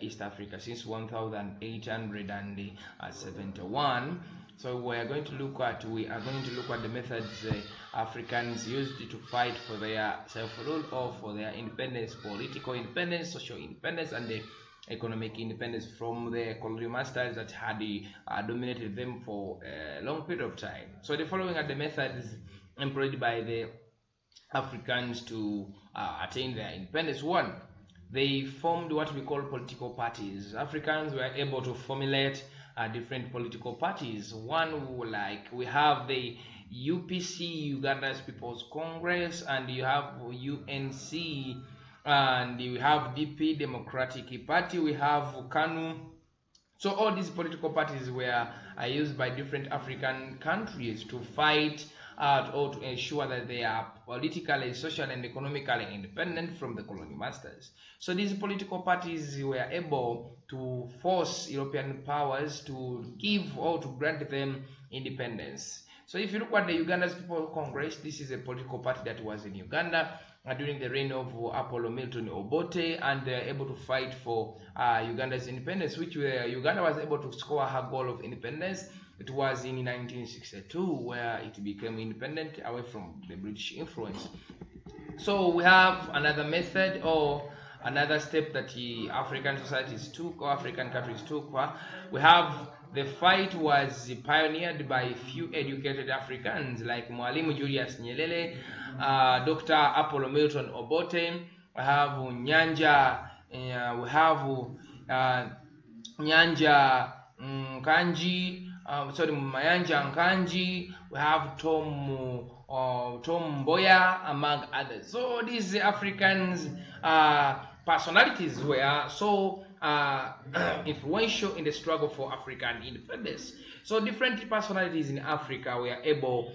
East Africa since 1871. So we are going to look at the methods Africans used to fight for their self-rule or for their independence, political independence, social independence, and the economic independence from the colonial masters that had dominated them for a long period of time. So the following are the methods employed by the Africans to attain their independence. One, they formed what we call political parties. Africans were able to formulate different political parties. One, like we have the UPC, Uganda's People's Congress, and you have UNC, and you have DP, Democratic Party, we have KANU. So all these political parties were used by different African countries to fight or to ensure that they are politically, socially, and economically independent from the colonial masters. So these political parties were able to force European powers to give or to grant them independence. So if you look at the Uganda's People's Congress, this is a political party that was in Uganda during the reign of Apollo Milton Obote, and they were able to fight for Uganda's independence, which Uganda was able to score her goal of independence. It was in 1962 where it became independent away from the British influence. So we have another method or another step that the African societies took or African countries took. We have the fight was pioneered by few educated Africans like Mwalimu Julius Nyerere, Dr. Apollo Milton Obote. We have Nyanja, Nyanja Nkanji. Mayanja Nkanji, we have Tom Mboya, among others. So these Africans personalities were so influential in the struggle for African independence. So different personalities in Africa were able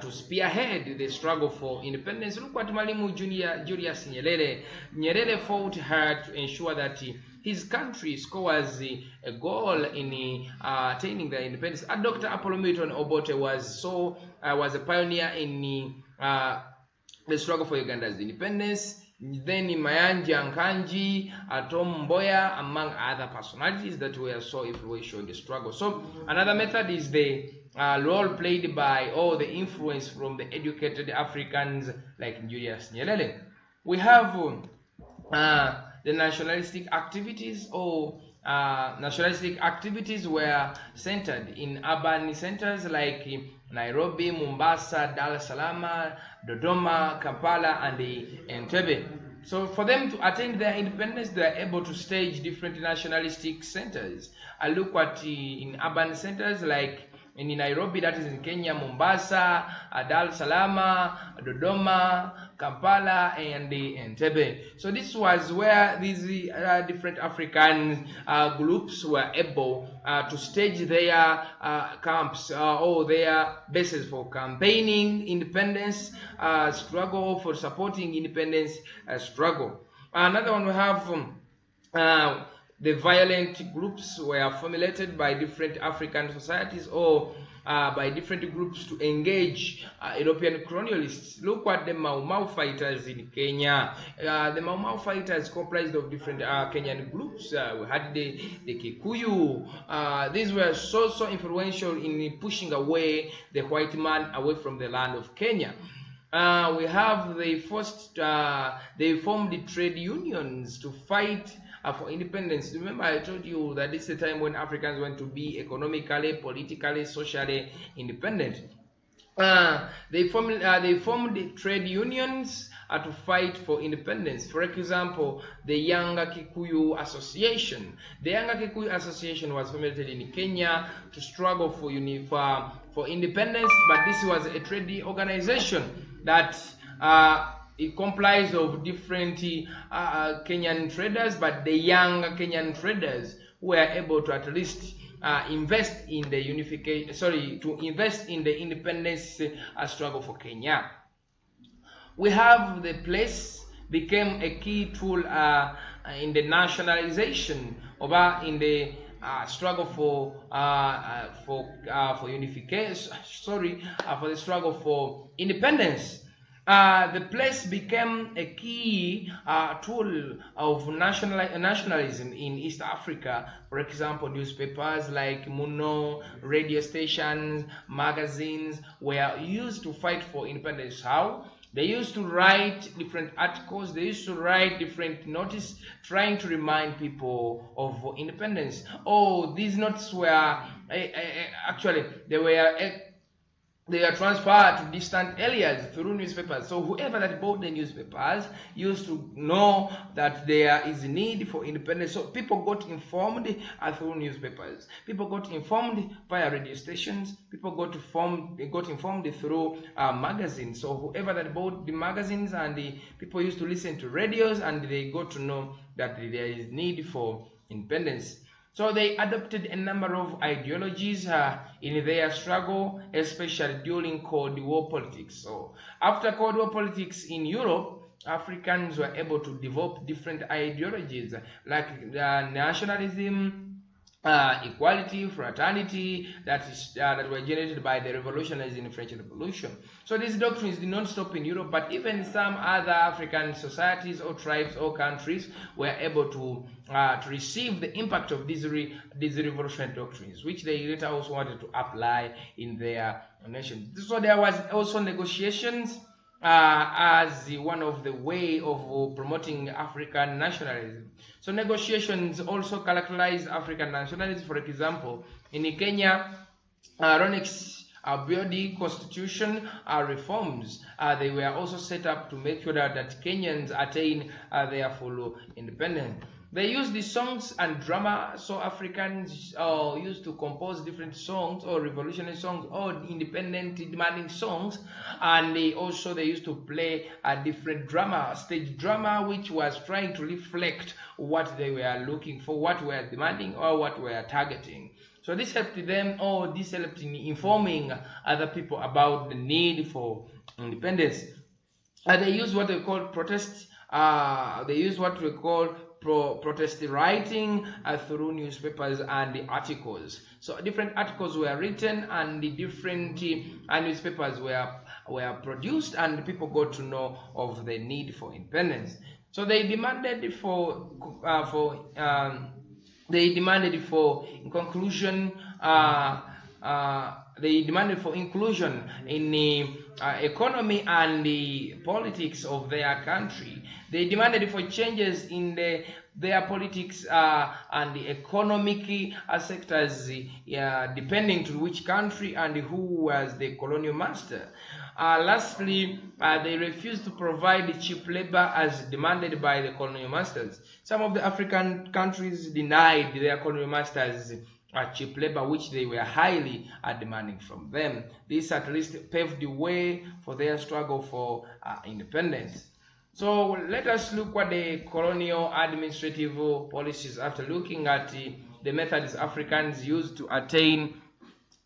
to spearhead the struggle for independence. Look at Mwalimu Julius Nyerere. Nyerere fought hard to ensure that his country scores a goal in attaining their independence. Dr. Apollo Milton Obote was a pioneer in the struggle for Uganda's independence. Then Mayanja Nkanji, Tom Mboya, among other personalities that were so influential in the struggle. So another method is the role played by all the influence from the educated Africans like Julius Nyerere. We have the nationalistic activities were centered in urban centers like Nairobi, Mombasa, Dar es Salaam, Dodoma, Kampala, and Entebbe. So for them to attain their independence, they are able to stage different nationalistic centers. I look at in urban centers like in Nairobi, that is in Kenya, Mombasa, Dar es Salaam, Dodoma, Kampala, and Entebbe. So this was where these different African groups were able to stage their camps or their bases for campaigning independence struggle, for supporting independence struggle. Another one we have the violent groups were formulated by different African societies or by different groups to engage European colonialists. Look at the Mau Mau fighters in Kenya. The Mau Mau fighters comprised of different Kenyan groups. We had the Kikuyu. These were so influential in pushing away the white man away from the land of Kenya. We have they formed trade unions to fight for independence. Remember, I told you that this is the time when Africans want to be economically, politically, socially independent. They formed trade unions to fight for independence. For example, the Yanga Kikuyu Association. The Yanga Kikuyu Association was formulated in Kenya to struggle for independence, but this was a trade organization that it comprised of different Kenyan traders, but the young Kenyan traders were able to at least invest in the independence struggle for Kenya. We have the place became a key tool in the nationalization of in the struggle for unification. For the struggle for independence. the place became a key tool of nationalism in East Africa. For example, newspapers like Muno, radio stations, magazines were used to fight for independence. How? They used to write different articles, they used to write different notices trying to remind people of independence. Oh, these notes were actually they are transferred to distant areas through newspapers. So whoever that bought the newspapers used to know that there is need for independence. So people got informed through newspapers. People got informed via radio stations. People got informed through magazines. So whoever that bought the magazines, and the people used to listen to radios, and they got to know that there is need for independence. So they adopted a number of ideologies in their struggle, especially during Cold War politics. So after Cold War politics in Europe, Africans were able to develop different ideologies like nationalism, equality, fraternity, that were generated by the revolutionaries in the French Revolution. So these doctrines did not stop in Europe, but even some other African societies or tribes or countries were able to receive the impact of these revolutionary doctrines, which they later also wanted to apply in their nation. So there was also negotiations as one of the way of promoting African nationalism. So negotiations also characterize African nationalism. For example, in Kenya, Ronix Abiodi constitution reforms, they were also set up to make sure that Kenyans attain their full independence. They used the songs and drama, so Africans used to compose different songs or revolutionary songs or independent demanding songs, and they used to play a different drama, stage drama, which was trying to reflect what they were looking for, what were demanding or what were targeting. So this helped them, or this helped in informing other people about the need for independence. They use what they call protest. They use what we call protest writing through newspapers and the articles. So different articles were written, and the different newspapers were produced, and people got to know of the need for independence. So they demanded in conclusion, they demanded for inclusion in the economy and the politics of their country. They demanded for changes in their politics and the economic sectors, depending to which country and who was the colonial master. Lastly, they refused to provide cheap labor as demanded by the colonial masters. Some of the African countries denied their colonial masters cheap labor, which they were highly demanding from them. This at least paved the way for their struggle for independence. So let us look at the colonial administrative policies after looking at the methods Africans used to attain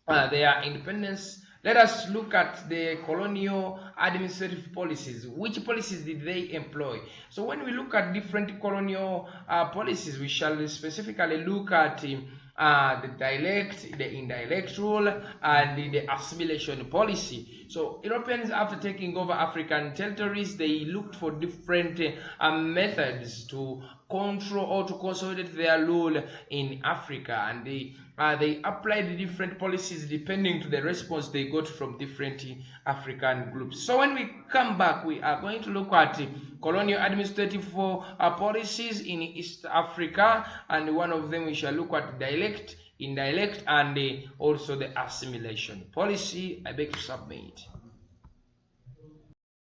their independence. Let us look at the colonial administrative policies. Which policies did they employ? So when we look at different colonial policies, we shall specifically look at the dialect, the indirect rule, and the assimilation policy. So Europeans, after taking over African territories, they looked for different methods to control or to consolidate their rule in Africa, and they applied different policies depending to the response they got from different African groups. So when we come back, we are going to look at colonial administrative policies in East Africa, and one of them we shall look at dialect, indirect, and also the assimilation policy. I beg to submit.